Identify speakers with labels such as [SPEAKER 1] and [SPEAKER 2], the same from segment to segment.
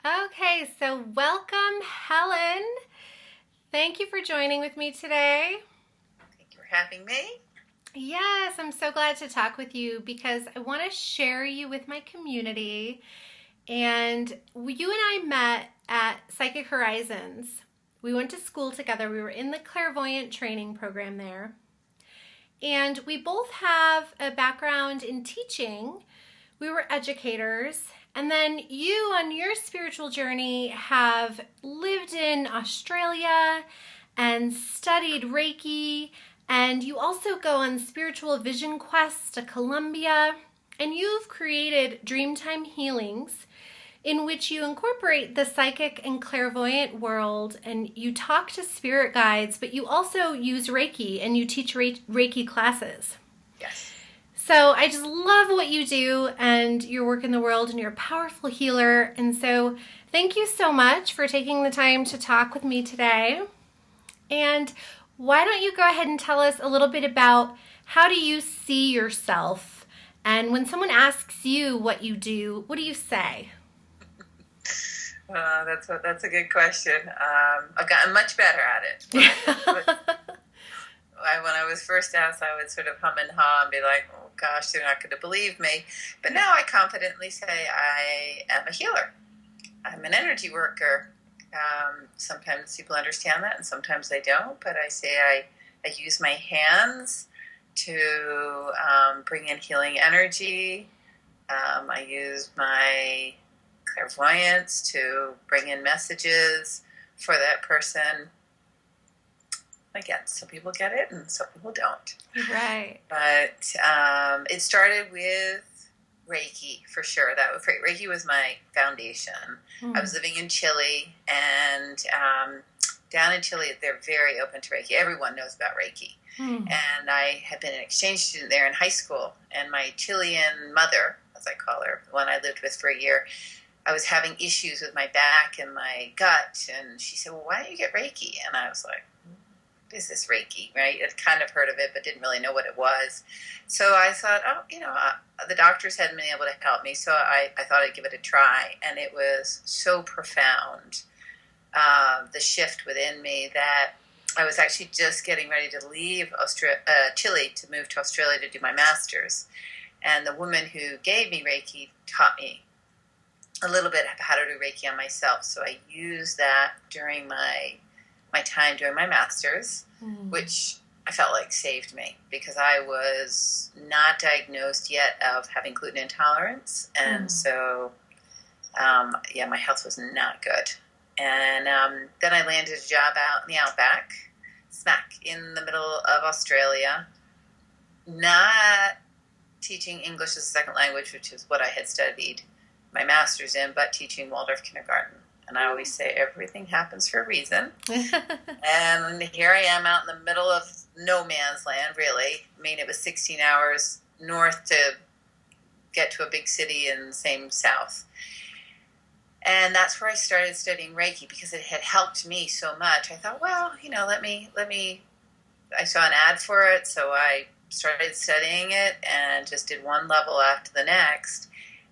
[SPEAKER 1] Okay, so welcome, Helen. Thank you for joining with me today.
[SPEAKER 2] Thank you for having me.
[SPEAKER 1] Yes, I'm so glad to talk with you because I want to share you with my community. And you and I met at Psychic Horizons. We went to school together. We were in the clairvoyant training program there. And we both have a background in teaching. We were educators. And then you, on your spiritual journey, have lived in Australia and studied Reiki. And you also go on spiritual vision quests to Colombia. And you've created Dreamtime Healings, in which you incorporate the psychic and clairvoyant world, and you talk to spirit guides, but you also use Reiki and you teach Reiki classes.
[SPEAKER 2] Yes.
[SPEAKER 1] So I just love what you do and your work in the world, and you're a powerful healer. And so thank you so much for taking the time to talk with me today. And why don't you go ahead and tell us a little bit about how do you see yourself? And when someone asks you what you do, what do you say?
[SPEAKER 2] That's a good question. I've gotten much better at it. When I was first asked, I would sort of hum and haw and be like, oh gosh, they're not going to believe me. But now I confidently say I am a healer. I'm an energy worker. Sometimes people understand that and sometimes they don't. But I say I use my hands to bring in healing energy. I use my clairvoyance to bring in messages for that person. Again, some people get it and some people don't.
[SPEAKER 1] Right.
[SPEAKER 2] But it started with Reiki for sure. Reiki was my foundation. I was living in Chile, and down in Chile, they're very open to Reiki. Everyone knows about Reiki. And I had been an exchange student there in high school, and my Chilean mother, as I call her, the one I lived with for a year, I was having issues with my back and my gut, and she said, well, why don't you get Reiki? And I was like, is this Reiki, right? I'd kind of heard of it, but didn't really know what it was. So I thought, the doctors hadn't been able to help me, so I thought I'd give it a try, and it was so profound, the shift within me, that I was actually just getting ready to leave Chile to move to Australia to do my master's, and the woman who gave me Reiki taught me a little bit how to do Reiki on myself. So I used that during my time doing my master's, which I felt like saved me because I was not diagnosed yet of having gluten intolerance. And so, my health was not good. And then I landed a job out in the outback, smack in the middle of Australia, not teaching English as a second language, which is what I had studied my master's in, but teaching Waldorf kindergarten. And I always say everything happens for a reason. And here I am out in the middle of no man's land, really. I mean, it was 16 hours north to get to a big city in the same south. And that's where I started studying Reiki because it had helped me so much. I thought, well, let me, I saw an ad for it, so I started studying it and just did one level after the next.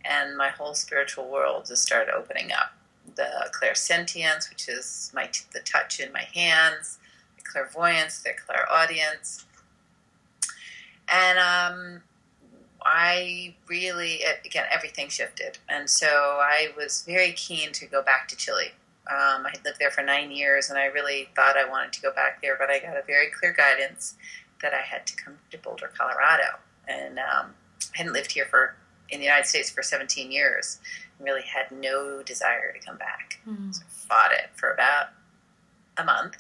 [SPEAKER 2] And my whole spiritual world just started opening up. The clairsentience, which is the touch in my hands, the clairvoyance, the clairaudience. And I really, again, everything shifted. And so I was very keen to go back to Chile. I had lived there for 9 years, and I really thought I wanted to go back there, but I got a very clear guidance that I had to come to Boulder, Colorado. And I hadn't lived here in the United States for 17 years. Really had no desire to come back. So I fought it for about a month.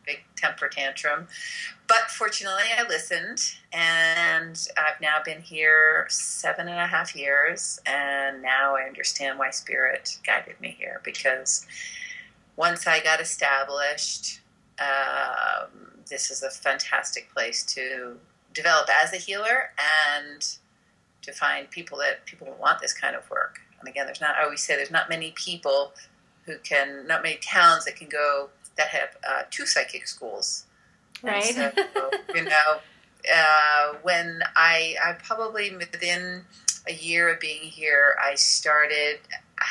[SPEAKER 2] Big temper tantrum. But fortunately, I listened, and I've now been here 7.5 years, and now I understand why Spirit guided me here, because once I got established, this is a fantastic place to develop as a healer and to find people who want this kind of work. And again, I always say there's not many people not many towns that have 2 psychic schools.
[SPEAKER 1] Right.
[SPEAKER 2] So, when I probably within a year of being here, I started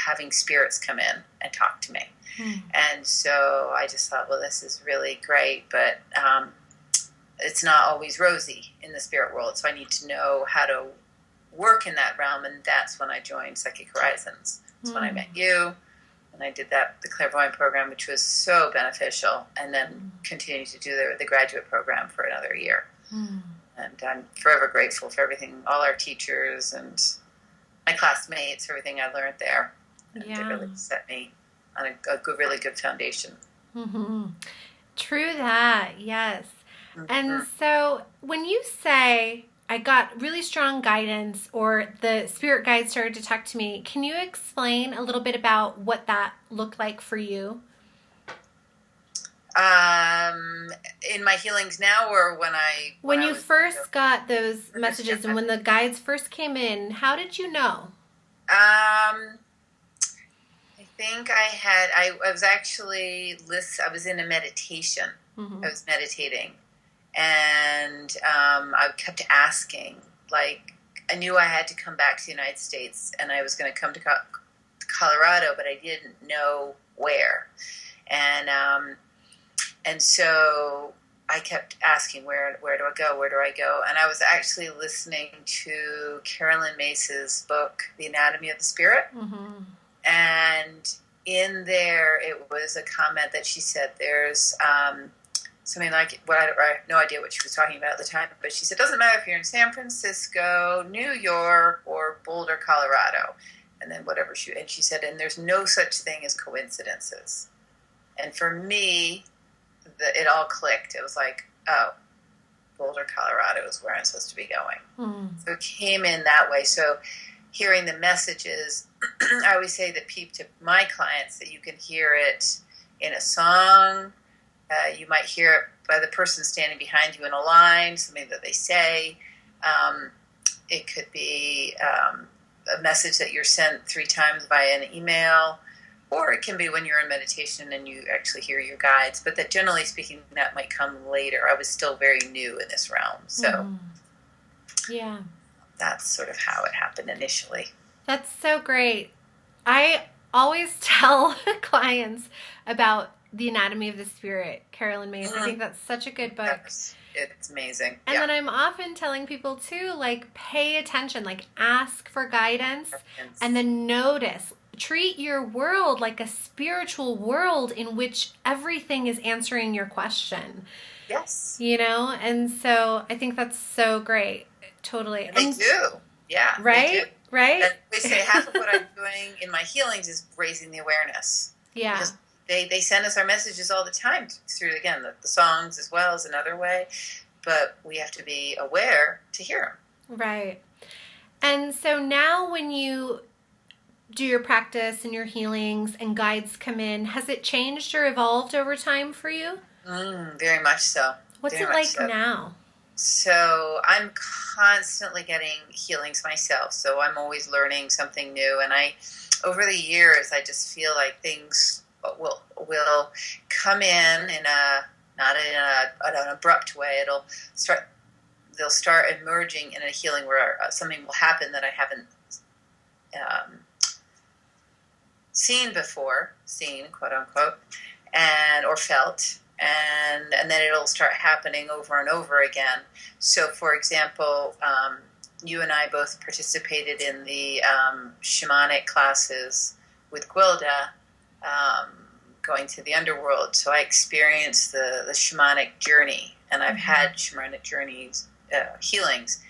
[SPEAKER 2] having spirits come in and talk to me. And so I just thought, well, this is really great, but it's not always rosy in the spirit world. So I need to know how to work in that realm. And that's when I joined Psychic Horizons. That's when I met you. And I did the clairvoyant program, which was so beneficial. And then continued to do the graduate program for another year. And I'm forever grateful for everything, all our teachers and my classmates, everything I learned there. And it really set me on a good, really good foundation.
[SPEAKER 1] True that, yes. And so when you say, I got really strong guidance, or the spirit guide started to talk to me, can you explain a little bit about what that looked like for you?
[SPEAKER 2] In my healings now, or when
[SPEAKER 1] you first got those messages and when the guides first came in, how did you know?
[SPEAKER 2] I think I was actually I was in a meditation. I was meditating, and I kept asking, like, I knew I had to come back to the United States, and I was going to come to Colorado, but I didn't know where. And so I kept asking, where do I go? Where do I go? And I was actually listening to Carolyn Mace's book, The Anatomy of the Spirit. And in there, it was a comment that she said, there's something like, I have no idea what she was talking about at the time, but she said, it doesn't matter if you're in San Francisco, New York, or Boulder, Colorado. And then whatever she said, and there's no such thing as coincidences. And for me, it all clicked. It was like, oh, Boulder, Colorado is where I'm supposed to be going. So it came in that way. So hearing the messages, I always say that to my clients that you can hear it in a song. You might hear it by the person standing behind you in a line, something that they say. It could be a message that you're sent 3 times via an email. Or it can be when you're in meditation and you actually hear your guides. But that, generally speaking, that might come later. I was still very new in this realm. So that's sort of how it happened initially.
[SPEAKER 1] That's so great. I always tell clients about The Anatomy of the Spirit, Carolyn Mace. I think that's such a good book.
[SPEAKER 2] It's amazing.
[SPEAKER 1] And then I'm often telling people too, like, pay attention, like, ask for guidance, and then notice. Treat your world like a spiritual world in which everything is answering your question.
[SPEAKER 2] Yes.
[SPEAKER 1] And so I think that's so great. Totally.
[SPEAKER 2] They do. Yeah.
[SPEAKER 1] Right?
[SPEAKER 2] They do.
[SPEAKER 1] Right?
[SPEAKER 2] And we say half of what I'm doing in my healings is raising the awareness.
[SPEAKER 1] Yeah.
[SPEAKER 2] Because they send us our messages all the time through, again, the songs as well as another way. But we have to be aware to hear them.
[SPEAKER 1] Right. And so now when you do your practice and your healings and guides come in, has it changed or evolved over time for you?
[SPEAKER 2] Very much so.
[SPEAKER 1] What's it like now?
[SPEAKER 2] So I'm constantly getting healings myself. So I'm always learning something new. And over the years, I just feel like things will come in not in an abrupt way. They'll start emerging in a healing where something will happen that I haven't seen before, quote unquote, or felt, and then it'll start happening over and over again. So, for example, you and I both participated in the shamanic classes with Gwilda, going to the underworld. So I experienced the shamanic journey, and I've had shamanic journeys, healings.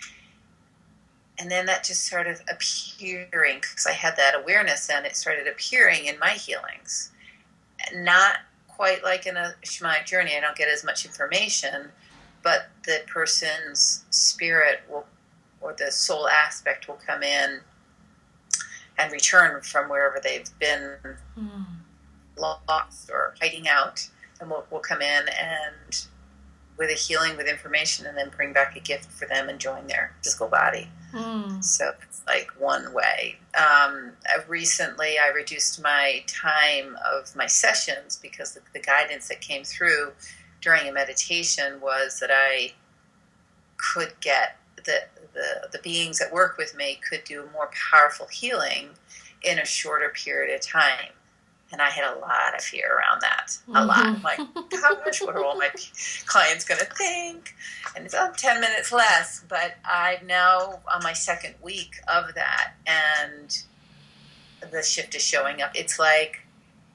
[SPEAKER 2] And then that just started appearing, because I had that awareness, and it started appearing in my healings. Not quite like in a shamanic journey. I don't get as much information, but the person's spirit or the soul aspect will come in and return from wherever they've been lost or hiding out, and will come in and with a healing, with information, and then bring back a gift for them and join their physical body. So it's like one way. Recently, I reduced my time of my sessions because the guidance that came through during a meditation was that I could get the beings that work with me could do more powerful healing in a shorter period of time. And I had a lot of fear around that. A lot. I'm like, gosh, what are all my clients going to think? And it's 10 minutes less. But I'm now on my second week of that. And the shift is showing up. It's like,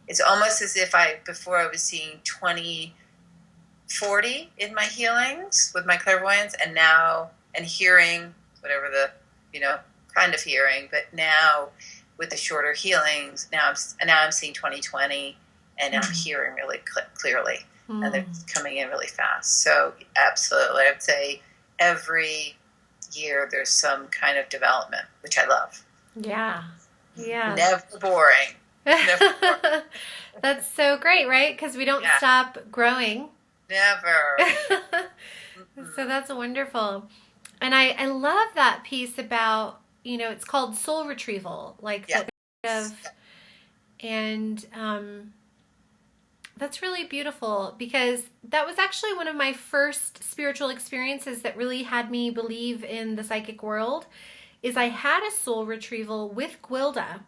[SPEAKER 2] it's almost as if before I was seeing 20/40 in my healings with my clairvoyance, and now, and hearing, whatever the, kind of hearing, but now with the shorter healings, now I'm seeing 20/20, and I'm hearing really clearly, and they're coming in really fast. So absolutely, I would say every year there's some kind of development, which I love.
[SPEAKER 1] Yeah.
[SPEAKER 2] Never boring. Never boring.
[SPEAKER 1] That's so great, right? Because we don't stop growing.
[SPEAKER 2] Never.
[SPEAKER 1] So that's wonderful. And I love that piece about, it's called soul retrieval, and that's really beautiful, because that was actually one of my first spiritual experiences that really had me believe in the psychic world. Is I had a soul retrieval with Gwilda.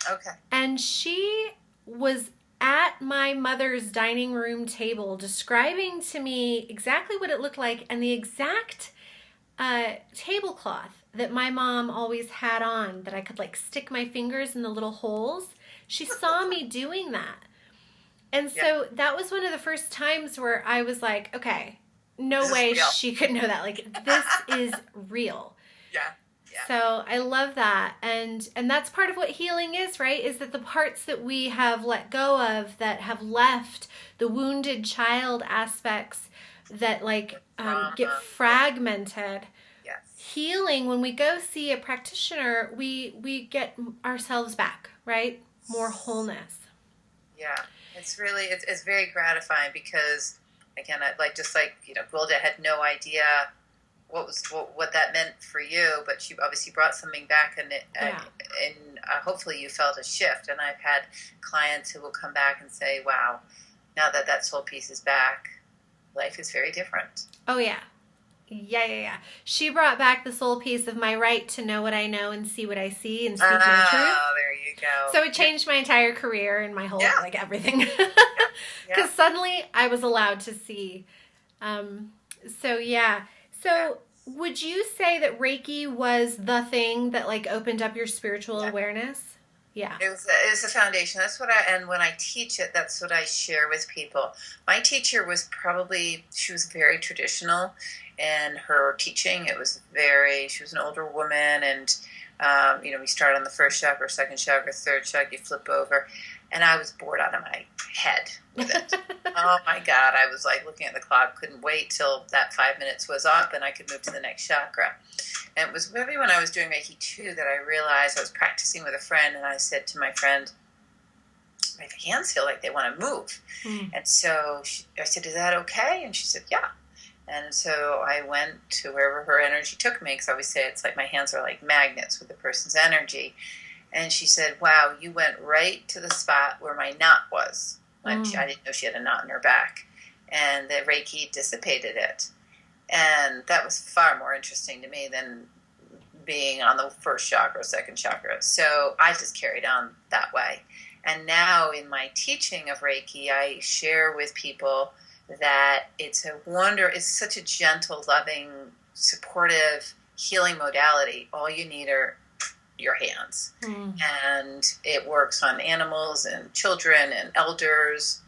[SPEAKER 2] Okay. And
[SPEAKER 1] she was at my mother's dining room table describing to me exactly what it looked like, and the exact tablecloth that my mom always had on, that I could stick my fingers in the little holes. She saw me doing that. And so that was one of the first times where I was like, okay, no way she could know that. This is real.
[SPEAKER 2] Yeah.
[SPEAKER 1] So I love that. And that's part of what healing is, right? Is that the parts that we have let go of, that have left, the wounded child aspects that get fragmented.
[SPEAKER 2] Yes.
[SPEAKER 1] Healing, when we go see a practitioner, we get ourselves back, right? More wholeness.
[SPEAKER 2] Yeah. It's really, it's very gratifying, because again, Gwilda had no idea what that meant for you, but she obviously brought something back, and hopefully you felt a shift. And I've had clients who will come back and say, wow, now that soul piece is back, life is very different.
[SPEAKER 1] Oh yeah. She brought back the soul piece of my right to know what I know and see what I see and speak my truth.
[SPEAKER 2] Oh, there you go.
[SPEAKER 1] So it changed my entire career and my whole, everything. Because suddenly I was allowed to see. So would you say that Reiki was the thing that opened up your spiritual awareness? Yeah.
[SPEAKER 2] It was a foundation. That's what and when I teach it, that's what I share with people. My teacher was she was very traditional in her teaching. She was an older woman, and, we start on the first chakra, second chakra, third chakra, you flip over. And I was bored out of my head with it. Oh my God. I was looking at the clock, couldn't wait till that 5 minutes was up and I could move to the next chakra. And it was maybe when I was doing Reiki too that I realized I was practicing with a friend, and I said to my friend, my hands feel like they want to move. And so I said, is that okay? And she said, yeah. And so I went to wherever her energy took me, because I always say it's like my hands are like magnets with the person's energy. And she said, wow, you went right to the spot where my knot was. I didn't know she had a knot in her back. And the Reiki dissipated it. And that was far more interesting to me than being on the first chakra, second chakra. So I just carried on that way. And now in my teaching of Reiki, I share with people that it's such a gentle, loving, supportive, healing modality. All you need are your hands. And it works on animals and children and elders.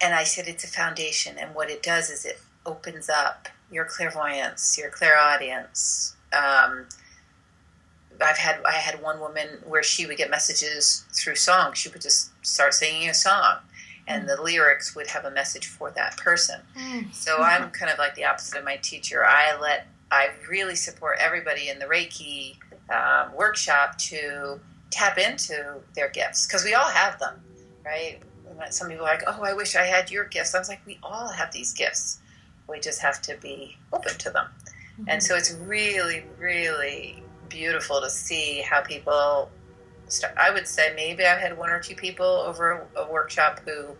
[SPEAKER 2] And I said it's a foundation, and what it does is it opens up your clairvoyance, your clairaudience. I had one woman where she would get messages through song. She would just start singing a song, and the lyrics would have a message for that person. So I'm kind of like the opposite of my teacher. I really support everybody in the Reiki workshop to tap into their gifts, because we all have them, right? Some people are like, oh, I wish I had your gifts. I was like, we all have these gifts. We just have to be open to them. And so it's really, really beautiful to see how people start. I would say maybe I've had one or two people over a workshop who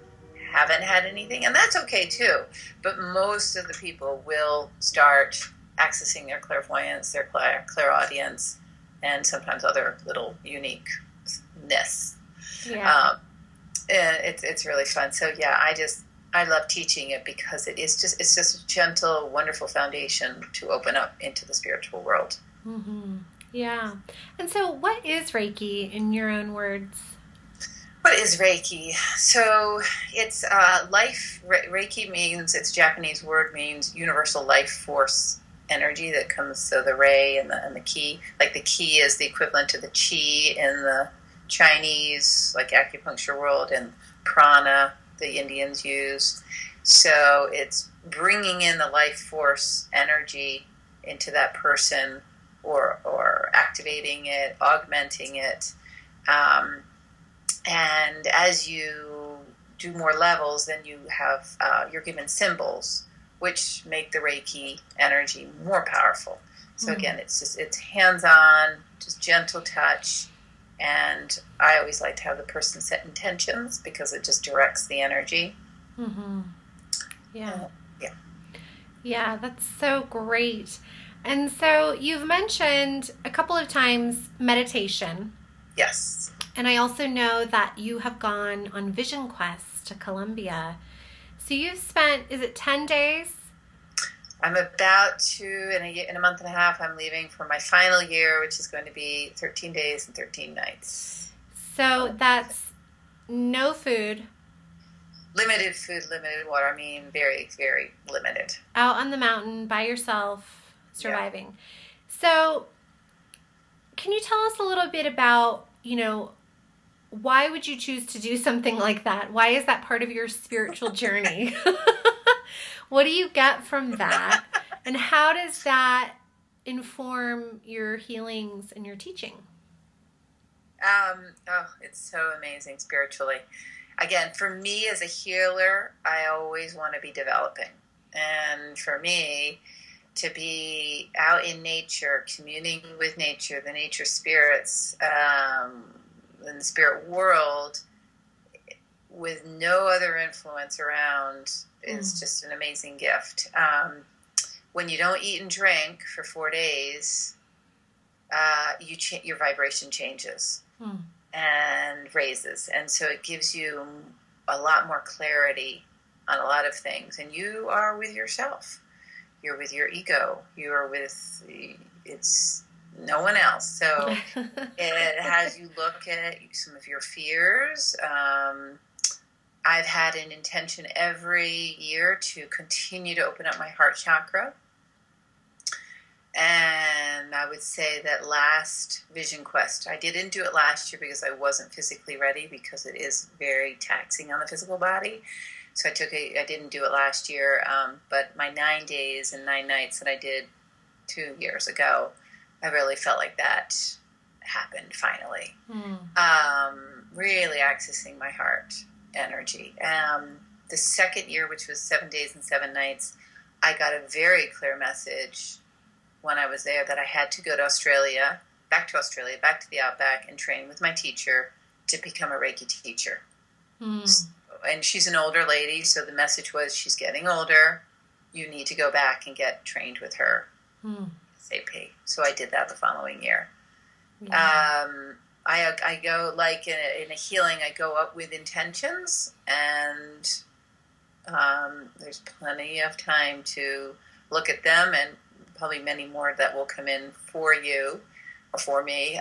[SPEAKER 2] haven't had anything, and that's okay too. But most of the people will start accessing their clairvoyance, their clairaudience, and sometimes other little uniqueness.
[SPEAKER 1] Yeah.
[SPEAKER 2] And it's really fun. So yeah, I love teaching it because it's just a gentle, wonderful foundation to open up into the spiritual world.
[SPEAKER 1] Mm-hmm. Yeah. And so what is Reiki in your own words?
[SPEAKER 2] What is Reiki? So it's Reiki means, its Japanese word means universal life force energy that comes, so the Rei and the Ki. Like the Ki is the equivalent to the Chi in the Chinese, like acupuncture world, and prana the Indians use. So it's bringing in the life force energy into that person, or activating it, augmenting it. And as you do more levels, then you have you're given symbols which make the Reiki energy more powerful. So again, it's hands-on, just gentle touch. And I always like to have the person set intentions because it just directs the energy.
[SPEAKER 1] Mm-hmm. Yeah.
[SPEAKER 2] Yeah.
[SPEAKER 1] Yeah, that's so great. And so you've mentioned a couple of times meditation.
[SPEAKER 2] Yes.
[SPEAKER 1] And I also know that you have gone on Vision Quest to Colombia. So you've spent, is it 10 days?
[SPEAKER 2] I'm about to, in a month and a half, I'm leaving for my final year, which is going to be 13 days and 13 nights.
[SPEAKER 1] So that's no food.
[SPEAKER 2] Limited food, limited water. I mean, very, very limited.
[SPEAKER 1] Out on the mountain by yourself, surviving. Yeah. So can you tell us a little bit about, why would you choose to do something like that? Why is that part of your spiritual journey? What do you get from that? And how does that inform your healings and your teaching?
[SPEAKER 2] It's so amazing spiritually. Again, for me as a healer, I always want to be developing. And for me, to be out in nature, communing with nature, the nature spirits, in the spirit world, with no other influence around, is just an amazing gift. When you don't eat and drink for 4 days, your vibration changes and raises, and so it gives you a lot more clarity on a lot of things. And you are with yourself. You're with your ego. You are with it's no one else. So it has you look at some of your fears. I've had an intention every year to continue to open up my heart chakra. And I would say that last Vision Quest, I didn't do it last year because I wasn't physically ready, because it is very taxing on the physical body. So I didn't do it last year. But my 9 days and 9 nights that I did 2 years ago, I really felt like that happened finally. Really accessing my heart energy. The second year, which was 7 days and 7 nights, I got a very clear message when I was there that I had to go to Australia, back to the Outback, and train with my teacher to become a Reiki teacher. And she's an older lady, so the message was, she's getting older. You need to go back and get trained with her. ASAP. So I did that the following year. Yeah. I go, like in a healing, I go up with intentions, and there's plenty of time to look at them, and probably many more that will come in for you or for me.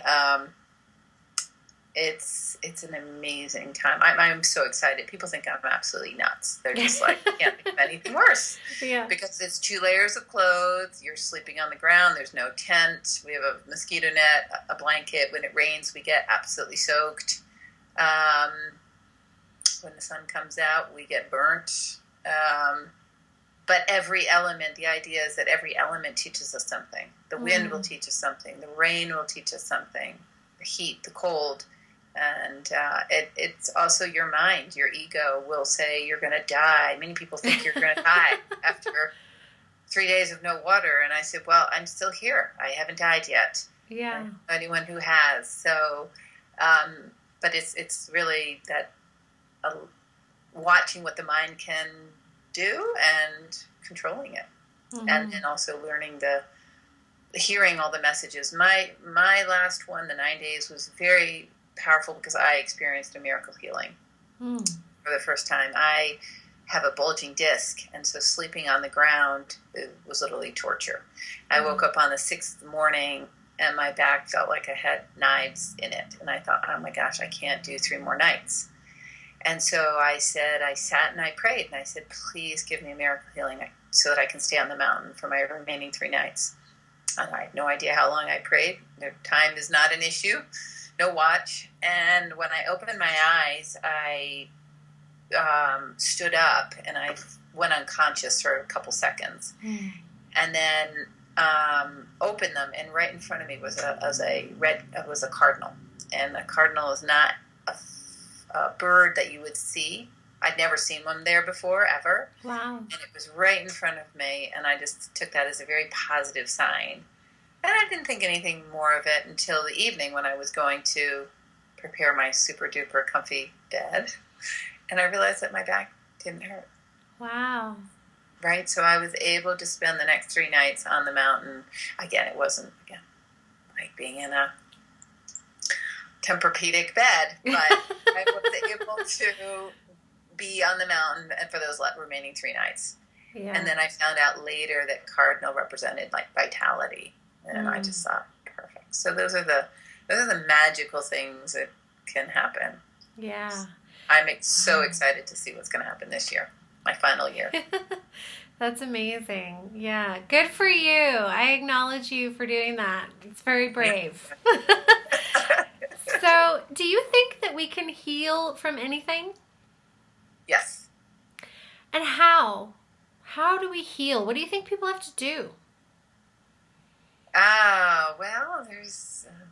[SPEAKER 2] It's an amazing time. I'm so excited. People think I'm absolutely nuts. They're just like, can't think of anything worse. Yeah. Because it's 2 layers of clothes. You're sleeping on the ground. There's no tent. We have a mosquito net, a blanket. When it rains, we get absolutely soaked. When the sun comes out, we get burnt. But every element, the idea is that every element teaches us something. The wind will teach us something. The rain will teach us something. The heat, the cold. And it's also your mind. Your ego will say you're going to die. Many people think you're going to die after 3 days of no water. And I said, well, I'm still here. I haven't died yet. Yeah. Anyone who has. So, but it's really that watching what the mind can do and controlling it. And then also learning the hearing all the messages. My last one, the 9 days, was very powerful because I experienced a miracle healing for the first time. I have a bulging disc, and so sleeping on the ground, it was literally torture. I woke up on the 6th morning, and my back felt like I had knives in it, and I thought, oh my gosh, I can't do 3 more nights. And so I sat and I prayed, and I said, please give me a miracle healing so that I can stay on the mountain for my remaining 3 nights. And I had no idea how long I prayed. The time is not an issue, no watch. And when I opened my eyes, I stood up and I went unconscious for a couple seconds, and then opened them. And right in front of me was a cardinal, and a cardinal is not a bird that you would see. I'd never seen one there before, ever.
[SPEAKER 1] Wow.
[SPEAKER 2] And it was right in front of me, and I just took that as a very positive sign. And I didn't think anything more of it until the evening when I was going to prepare my super duper comfy bed. And I realized that my back didn't hurt.
[SPEAKER 1] Wow.
[SPEAKER 2] Right? So I was able to spend the next 3 nights on the mountain. Again, it wasn't, like being in a Tempur-Pedic bed, but I was able to be on the mountain for those remaining 3 nights. Yeah. And then I found out later that cardinal represented like vitality, and I just thought, perfect. So those are the magical things that can happen.
[SPEAKER 1] Yeah.
[SPEAKER 2] I'm so excited to see what's going to happen this year, my final year.
[SPEAKER 1] That's amazing. Yeah. Good for you. I acknowledge you for doing that. It's very brave. So, do you think that we can heal from anything?
[SPEAKER 2] Yes.
[SPEAKER 1] And how? How do we heal? What do you think people have to do?
[SPEAKER 2] Well,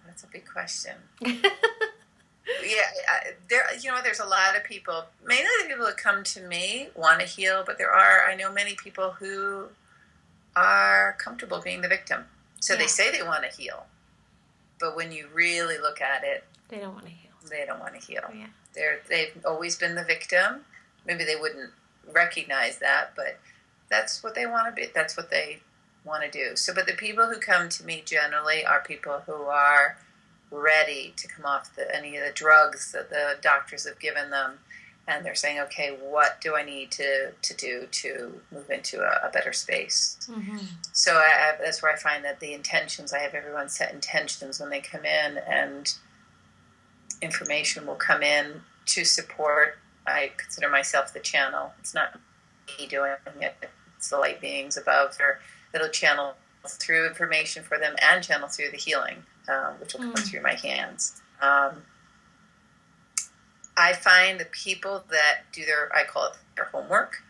[SPEAKER 2] that's a big question. There's a lot of people, mainly the people that come to me want to heal, but I know many people who are comfortable being the victim. So they say they want to heal, but when you really look at it,
[SPEAKER 1] they don't want to heal.
[SPEAKER 2] They don't want to heal.
[SPEAKER 1] Yeah.
[SPEAKER 2] They've always been the victim. Maybe they wouldn't recognize that, but that's what they want to be. That's what they want to do. So, but the people who come to me generally are people who are ready to come off any of the drugs that the doctors have given them, and they're saying, okay, what do I need to do to move into a better space? Mm-hmm. So that's where I find that the intentions, I have everyone set intentions when they come in, and information will come in to support. I consider myself the channel. It's not me doing it. It's the light beings above that'll channel through information for them and channel through the healing, which will come through my hands. I find the people that do I call it their homework,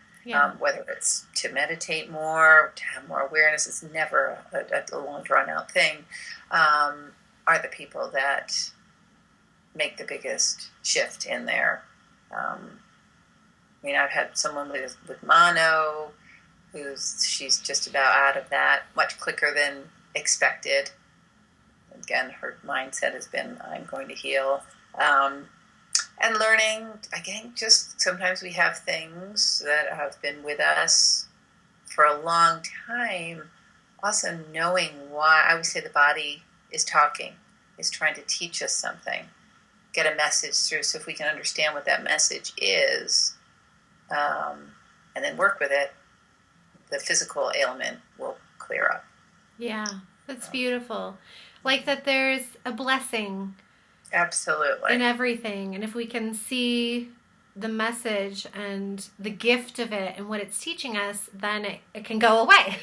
[SPEAKER 2] whether it's to meditate more, to have more awareness, it's never a long drawn out thing, are the people that make the biggest shift in there. I've had someone with mono, she's just about out of that much quicker than expected. Again, her mindset has been, I'm going to heal. And learning, again, just sometimes we have things that have been with us for a long time. Also knowing why, I would say the body is talking, is trying to teach us something, get a message through. So if we can understand what that message is, and then work with it, the physical ailment will clear up.
[SPEAKER 1] Yeah, that's beautiful. Like that there's a blessing.
[SPEAKER 2] Absolutely.
[SPEAKER 1] In everything. And if we can see the message and the gift of it and what it's teaching us, then it can go away.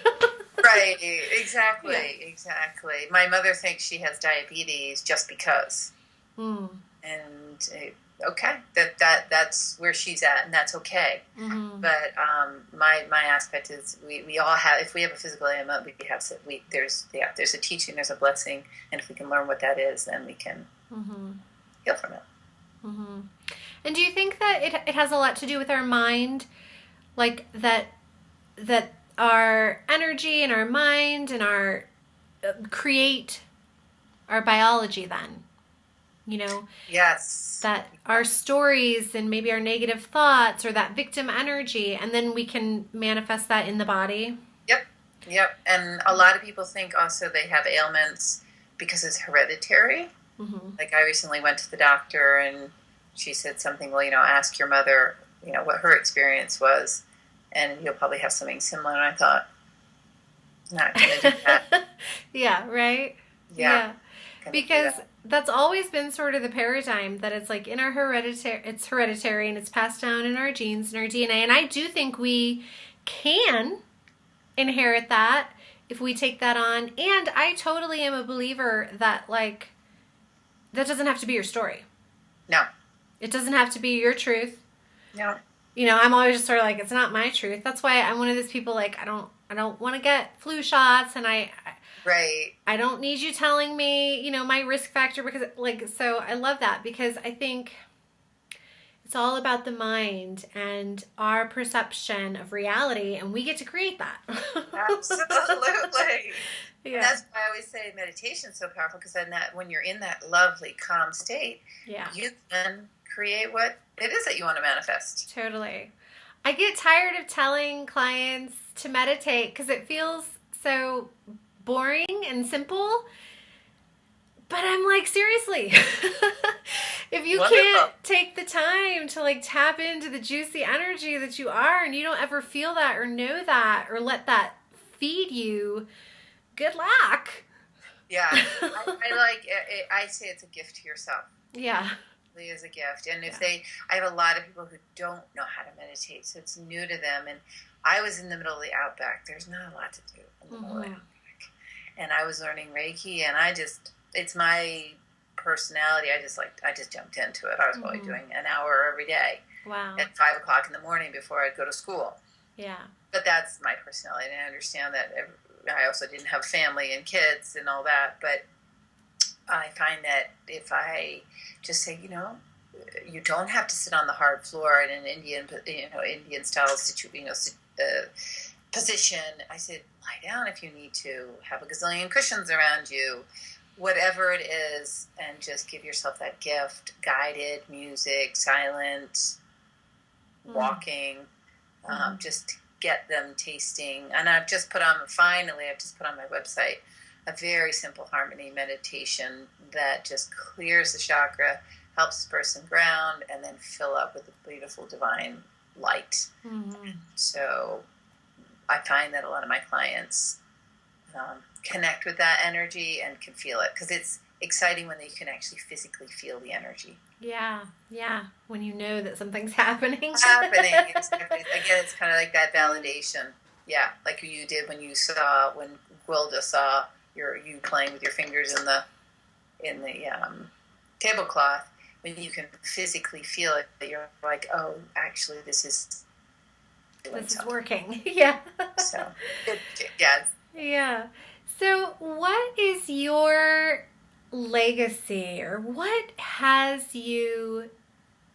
[SPEAKER 2] Right, exactly. My mother thinks she has diabetes just because. And okay, that's where she's at, and that's okay. Mm-hmm. But my aspect is we all have, if we have a physical ailment, there's a teaching, there's a blessing, and if we can learn what that is, then we can heal from it.
[SPEAKER 1] Mm-hmm. And do you think that it has a lot to do with our mind, like that our energy and our mind and our create our biology then?
[SPEAKER 2] Yes.
[SPEAKER 1] That our stories and maybe our negative thoughts or that victim energy, and then we can manifest that in the body.
[SPEAKER 2] Yep. Yep. And a lot of people think also they have ailments because it's hereditary.
[SPEAKER 1] Mm-hmm.
[SPEAKER 2] Like I recently went to the doctor and she said something, well, ask your mother, what her experience was, and you'll probably have something similar. And I thought, not going to do that.
[SPEAKER 1] Yeah, right?
[SPEAKER 2] Yeah.
[SPEAKER 1] Because that's always been sort of the paradigm that it's like in our it's hereditary and it's passed down in our genes and our DNA. And I do think we can inherit that if we take that on. And I totally am a believer that like that doesn't have to be your story.
[SPEAKER 2] No.
[SPEAKER 1] It doesn't have to be your truth.
[SPEAKER 2] No.
[SPEAKER 1] I'm always just sort of like, it's not my truth. That's why I'm one of those people like I don't want to get flu shots, and
[SPEAKER 2] right.
[SPEAKER 1] I don't need you telling me, my risk factor, because so I love that, because I think it's all about the mind and our perception of reality, and we get to create that.
[SPEAKER 2] Absolutely.
[SPEAKER 1] Yeah.
[SPEAKER 2] And that's why I always say meditation is so powerful, because then when you're in that lovely, calm state, you can create what it is that you want to manifest.
[SPEAKER 1] Totally. I get tired of telling clients to meditate because it feels so boring and simple. But I'm like, seriously, if you can't take the time to like tap into the juicy energy that you are, and you don't ever feel that or know that or let that feed you, good luck.
[SPEAKER 2] Yeah. I say it's a gift to yourself.
[SPEAKER 1] Yeah.
[SPEAKER 2] Is a gift. And I have a lot of people who don't know how to meditate, so it's new to them. And I was in the middle of the outback. There's not a lot to do in the middle of the outback. And I was learning Reiki, and it's my personality. I just jumped into it. I was probably doing an hour every day.
[SPEAKER 1] Wow.
[SPEAKER 2] At 5:00 in the morning before I'd go to school.
[SPEAKER 1] Yeah.
[SPEAKER 2] But that's my personality, and I understand that. I also didn't have family and kids and all that, but I find that if I just say, you don't have to sit on the hard floor in an Indian style position. I said, lie down if you need to, have a gazillion cushions around you, whatever it is, and just give yourself that gift, guided music, silent, walking, just get them tasting. And I've just put on my website a very simple harmony meditation that just clears the chakra, helps the person ground, and then fill up with a beautiful divine light. Mm-hmm. So I find that a lot of my clients connect with that energy and can feel it, because it's exciting when they can actually physically feel the energy.
[SPEAKER 1] Yeah. When you know that something's happening.
[SPEAKER 2] Again, it's kind of like that validation. Yeah, like you did when Gwilda saw you playing with your fingers in the tablecloth. When you can physically feel it, you're like, oh, actually, this is
[SPEAKER 1] working. Yeah.
[SPEAKER 2] So, yes.
[SPEAKER 1] Yeah. So, what is your legacy, or what has you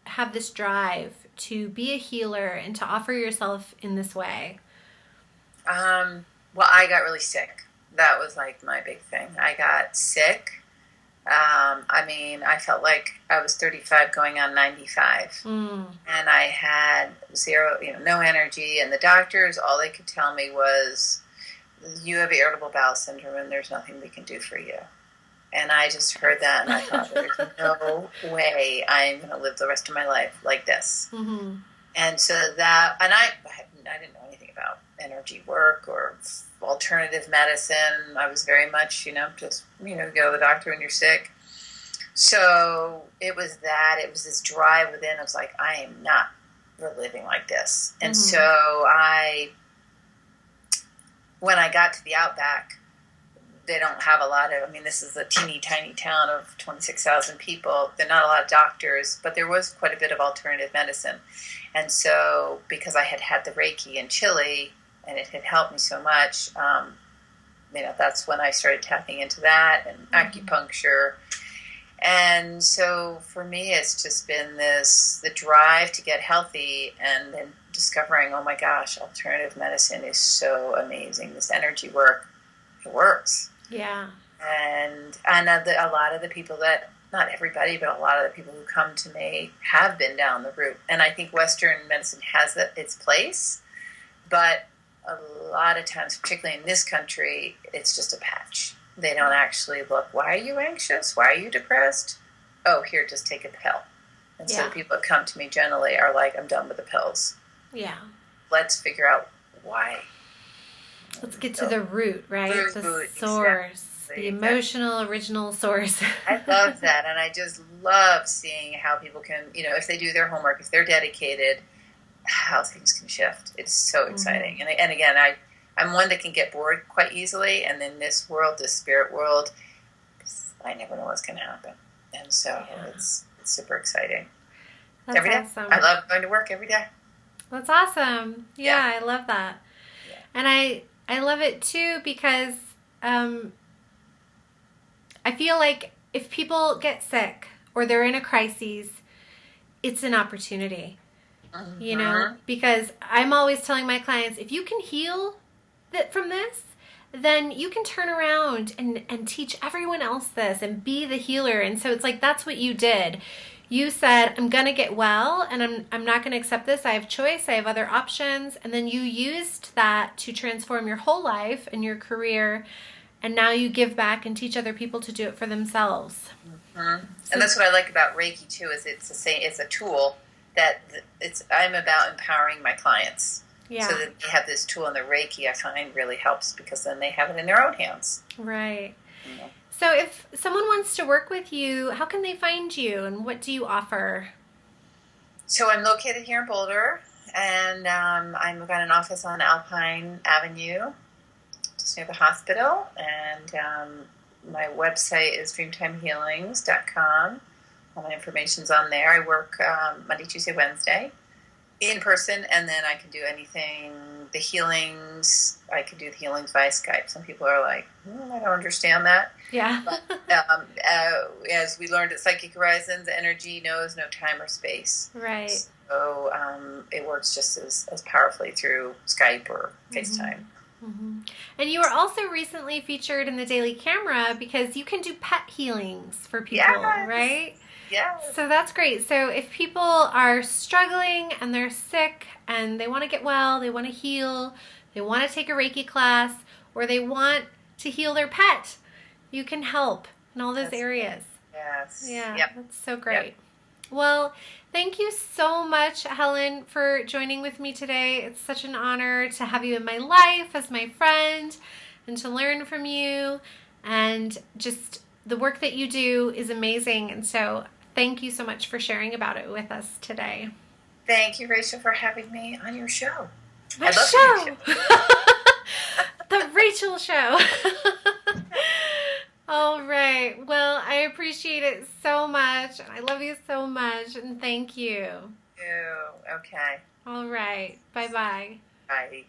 [SPEAKER 1] have this drive to be a healer and to offer yourself in this way?
[SPEAKER 2] Well, I got really sick. That was like my big thing. I got sick. I felt like I was 35 going on 95. And I had zero, no energy. And the doctors, all they could tell me was, you have irritable bowel syndrome and there's nothing we can do for you. And I just heard that and I thought, there's no way I'm going to live the rest of my life like this. Mm-hmm. And so I didn't know anything about energy work or alternative medicine. I was very much, just, go to the doctor when you're sick. So it was this drive within. I was like, I am not living like this. And so when I got to the Outback, they don't have a lot of, this is a teeny tiny town of 26,000 people. There are not a lot of doctors, but there was quite a bit of alternative medicine. And so because I had the Reiki in Chile and it had helped me so much, that's when I started tapping into that and acupuncture. And so for me, it's just been the drive to get healthy, and then discovering, oh my gosh, alternative medicine is so amazing. This energy work, it works.
[SPEAKER 1] Yeah.
[SPEAKER 2] And I know that a lot of the people not everybody, but a lot of the people who come to me have been down the route. And I think Western medicine has its place, but a lot of times, particularly in this country, it's just a patch. They don't actually look, why are you anxious? Why are you depressed? Oh, here, just take a pill. And so the people that come to me generally are like, I'm done with the pills.
[SPEAKER 1] Yeah.
[SPEAKER 2] Let's figure out why.
[SPEAKER 1] Let's get to the root, right? The source.
[SPEAKER 2] Exactly.
[SPEAKER 1] The emotional original source.
[SPEAKER 2] I love that. And I just love seeing how people can, if they do their homework, if they're dedicated, how things can shift. It's so exciting.
[SPEAKER 1] Mm-hmm.
[SPEAKER 2] And again, I'm one that can get bored quite easily. And in this world, this spirit world, I never know what's going to happen. And so it's super exciting.
[SPEAKER 1] That's
[SPEAKER 2] every day.
[SPEAKER 1] Awesome.
[SPEAKER 2] I love going to work every day.
[SPEAKER 1] That's awesome. Yeah, I love that.
[SPEAKER 2] Yeah.
[SPEAKER 1] And I love it too because I feel like if people get sick or they're in a crisis, it's an opportunity.
[SPEAKER 2] Mm-hmm.
[SPEAKER 1] Because I'm always telling my clients, if you can heal from this, then you can turn around and teach everyone else this and be the healer. And so it's like, that's what you did. You said, I'm going to get well and I'm not going to accept this. I have choice. I have other options. And then you used that to transform your whole life and your career. And now you give back and teach other people to do it for themselves.
[SPEAKER 2] Mm-hmm. And that's what I like about Reiki too, is it's a tool that I'm about empowering my clients.
[SPEAKER 1] Yeah.
[SPEAKER 2] So that they have this tool, and the Reiki I find really helps because then they have it in their own hands.
[SPEAKER 1] Right. So if someone wants to work with you, how can they find you and what do you offer?
[SPEAKER 2] So I'm located here in Boulder, and I've got an office on Alpine Avenue, just near the hospital, and my website is dreamtimehealings.com. All my information's on there. I work Monday, Tuesday, Wednesday in person, and then I can do anything, the healings. I can do the healings via Skype. Some people are like, I don't understand that.
[SPEAKER 1] Yeah.
[SPEAKER 2] But as we learned at Psychic Horizons, energy knows no time or space.
[SPEAKER 1] Right.
[SPEAKER 2] So it works just as powerfully through Skype or FaceTime.
[SPEAKER 1] Mm-hmm. And you were also recently featured in the Daily Camera because you can do pet healings for people, right?
[SPEAKER 2] Yeah.
[SPEAKER 1] So that's great. So if people are struggling and they're sick and they want to get well, they want to heal, they want to take a Reiki class, or they want to heal their pet, you can help in all those areas.
[SPEAKER 2] Yes.
[SPEAKER 1] Yeah,
[SPEAKER 2] Yep.
[SPEAKER 1] That's so great.
[SPEAKER 2] Yep.
[SPEAKER 1] Well, thank you so much, Helen, for joining with me today. It's such an honor to have you in my life as my friend and to learn from you. And just the work that you do is amazing. And so thank you so much for sharing about it with us today.
[SPEAKER 2] Thank you, Rachel, for having me on your show.
[SPEAKER 1] My show! The Rachel Show. All right. Well, I appreciate it so much. I love you so much. And thank you.
[SPEAKER 2] Okay.
[SPEAKER 1] All right. Bye-bye.
[SPEAKER 2] Bye.